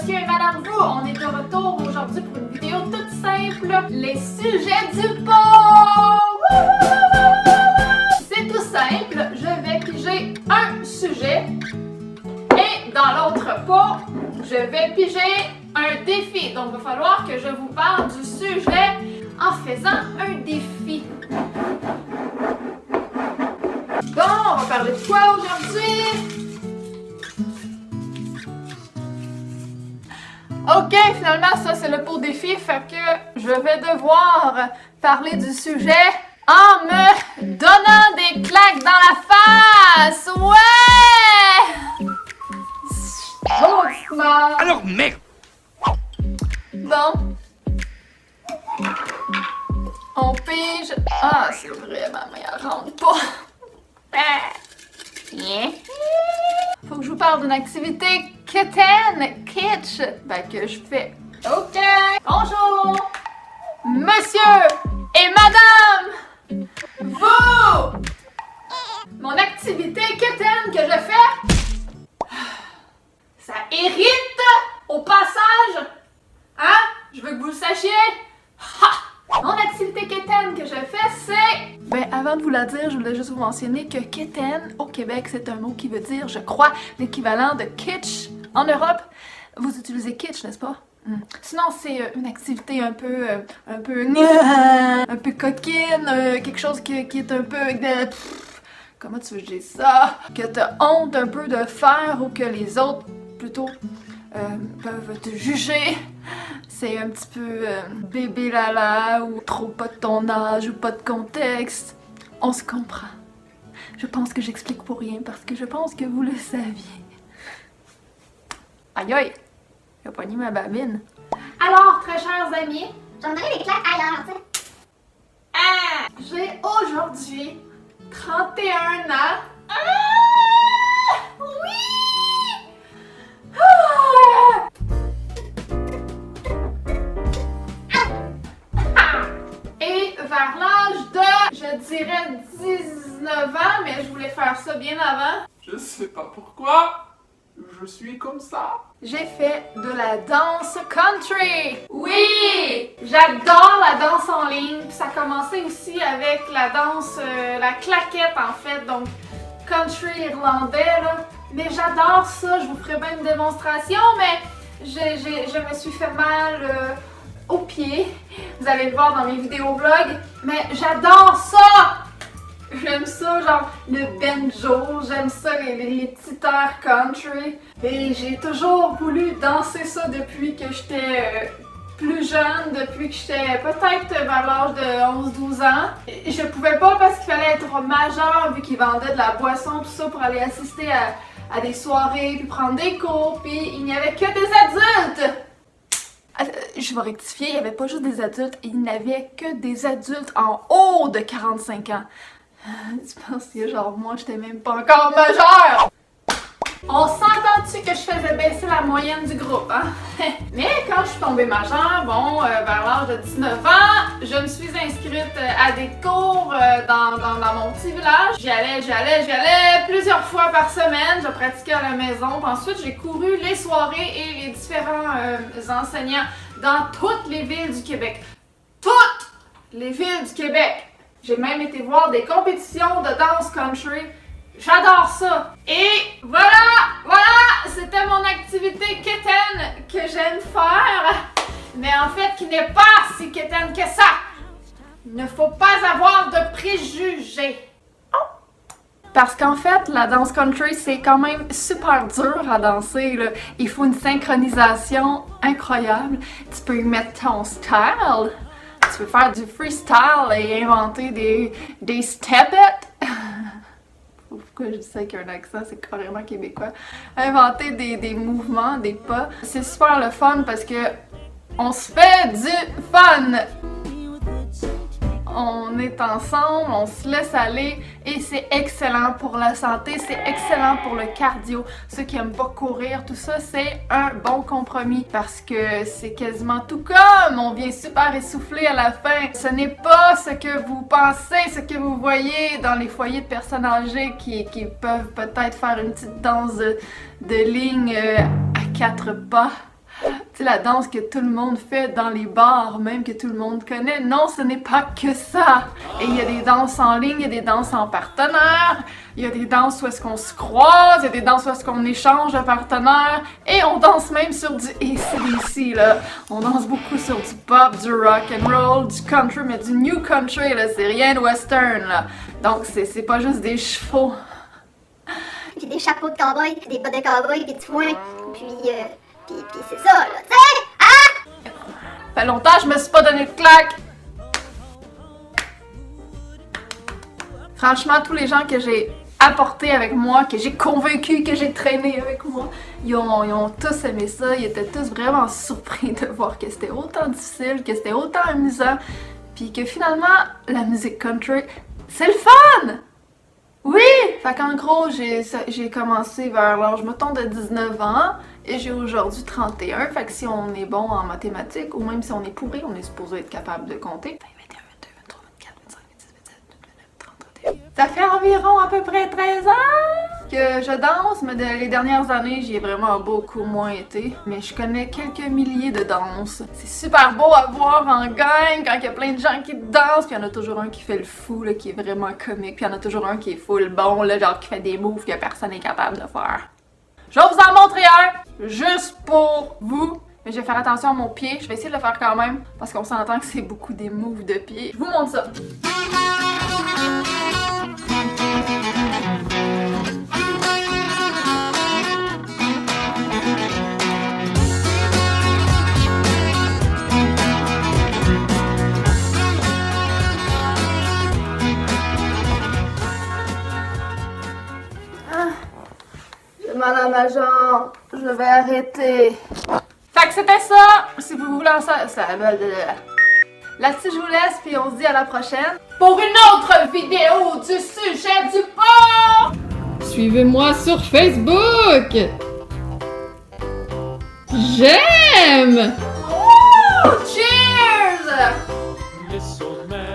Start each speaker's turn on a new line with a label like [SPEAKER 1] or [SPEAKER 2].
[SPEAKER 1] monsieur et madame vous, on est de retour aujourd'hui pour une vidéo toute simple, les sujets du pot! C'est tout simple, je vais piger un sujet et dans l'autre pot, je vais piger un défi. Donc il va falloir que je vous parle du sujet en faisant un défi. Bon, on va parler de quoi aujourd'hui? Ok, finalement, ça c'est le pot défi, fait que je vais devoir parler du sujet en me donnant des claques dans la face! Ouais! Doucement!
[SPEAKER 2] Alors merde!
[SPEAKER 1] Bon. On pige. Ah, c'est vraiment, mais elle rentre pas. Faut que je vous parle d'une activité kitten, kitsch, que je fais. Ok! Bonjour! Monsieur et madame! Vous! Mon activité kitten que je fais, ça irrite au passage! Hein? Je veux que vous le sachiez! Ha! Mon activité kitten que je fais, c'est... avant de vous la dire, je voulais juste vous mentionner que kitten, au Québec, c'est un mot qui veut dire, je crois, l'équivalent de kitsch en Europe. Vous utilisez kitsch, n'est-ce pas? Sinon, c'est une activité un peu coquine, quelque chose qui est un peu... comment tu veux que je dise ça? Que t'as honte un peu de faire ou que les autres, plutôt, peuvent te juger. C'est un petit peu bébé lala ou trop pas de ton âge ou pas de contexte. On se comprend. Je pense que j'explique pour rien parce que je pense que vous le saviez. Aïe aïe! Il a pogné ma babine. Alors, très chers amis,
[SPEAKER 3] Je vais me donner des claques ailleurs, tu sais.
[SPEAKER 1] j'ai aujourd'hui 31 ans. Oui! Et vers l'âge de, je dirais 19 ans, mais je voulais faire ça bien avant.
[SPEAKER 2] Je sais pas pourquoi, je suis comme ça.
[SPEAKER 1] J'ai fait de la danse country. Oui! J'adore la danse en ligne. Puis ça a commencé aussi avec la danse, la claquette en fait, donc country irlandais là. Mais j'adore ça, je vous ferai bien une démonstration, mais je me suis fait mal aux pieds. Vous allez le voir dans mes vidéos vlogs. Mais j'adore ça! J'aime ça, genre le banjo, j'aime ça les petits airs country. Et j'ai toujours voulu danser ça depuis que j'étais plus jeune, depuis que j'étais peut-être vers l'âge de 11-12 ans. Et je pouvais pas parce qu'il fallait être majeur vu qu'ils vendaient de la boisson, tout ça pour aller assister à des soirées, puis prendre des cours, puis il n'y avait que des adultes! Je vais rectifier, il n'y avait pas juste des adultes, il n'y avait que des adultes en haut de 45 ans. Tu penses que genre moi j'étais même pas encore majeure? On s'entend-tu que je faisais baisser la moyenne du groupe, hein? Mais quand je suis tombée majeure, bon, vers l'âge de 19 ans, je me suis inscrite à des cours dans mon petit village. J'y allais plusieurs fois par semaine, je pratiquais à la maison. Puis ensuite, j'ai couru les soirées et les différents enseignants dans toutes les villes du Québec. Toutes les villes du Québec! J'ai même été voir des compétitions de danse country. J'adore ça! Et voilà! C'était mon activité kitten que j'aime faire. Mais en fait, qui n'est pas si kitten que ça. Il ne faut pas avoir de préjugés. Parce qu'en fait, la danse country, c'est quand même super dur à danser, là. Il faut une synchronisation incroyable. Tu peux y mettre ton style. Tu peux faire du freestyle et inventer des step-it. Pourquoi je dis ça avec un accent, c'est carrément québécois. Inventer des mouvements, des pas. C'est super le fun parce que on se fait du fun! On est ensemble, on se laisse aller et c'est excellent pour la santé, c'est excellent pour le cardio. Ceux qui aiment pas courir, tout ça, c'est un bon compromis parce que c'est quasiment tout comme on vient super essoufflé à la fin. Ce n'est pas ce que vous pensez, ce que vous voyez dans les foyers de personnes âgées qui peuvent peut-être faire une petite danse de ligne à 4 pas. Tu sais, la danse que tout le monde fait dans les bars, même que tout le monde connaît. Non, ce n'est pas que ça! Et il y a des danses en ligne, il y a des danses en partenaire, il y a des danses où est-ce qu'on se croise, il y a des danses où est-ce qu'on échange de partenaires, et on danse même sur du AC/DC, là. On danse beaucoup sur du pop, du rock and roll, du country, mais du new country, là. C'est rien de western, là. Donc, c'est pas juste des chevaux.
[SPEAKER 3] Puis des chapeaux de cowboy, des bottes de cowboy, puis du foin. Puis c'est ça, là, tu sais! Ah!
[SPEAKER 1] Ça fait longtemps que je me suis pas donné de claque. Franchement, tous les gens que j'ai apportés avec moi, que j'ai convaincus, que j'ai traîné avec moi, ils ont tous aimé ça. Ils étaient tous vraiment surpris de voir que c'était autant difficile, que c'était autant amusant, puis que finalement, la musique country, c'est le fun! Oui! Fait qu'en gros, j'ai commencé vers l'âge, mettons, de 19 ans et j'ai aujourd'hui 31. Fait que si on est bon en mathématiques ou même si on est pourri, on est supposé être capable de compter. 20, 21, 22, 23, 24, 25, 26, 27, 29, 30, 31. Ça fait environ à peu près 13 ans que je danse, mais les dernières années, j'y ai vraiment beaucoup moins été. Mais je connais quelques milliers de danses. C'est super beau à voir en gang quand il y a plein de gens qui dansent, puis il y en a toujours un qui fait le fou, là, qui est vraiment comique, puis il y en a toujours un qui est full bon, là, genre qui fait des moves que personne n'est capable de faire. Je vais vous en montrer un, juste pour vous. Mais je vais faire attention à mon pied, je vais essayer de le faire quand même, parce qu'on s'entend que c'est beaucoup des moves de pied. Je vous montre ça. Mal à ma jambe, je vais arrêter. Fait que c'était ça. Si vous voulez ça. Là-dessus, je vous laisse, puis on se dit à la prochaine pour une autre vidéo du sujet du porc.
[SPEAKER 4] Suivez-moi sur Facebook. J'aime.
[SPEAKER 1] Cheers!
[SPEAKER 2] This old man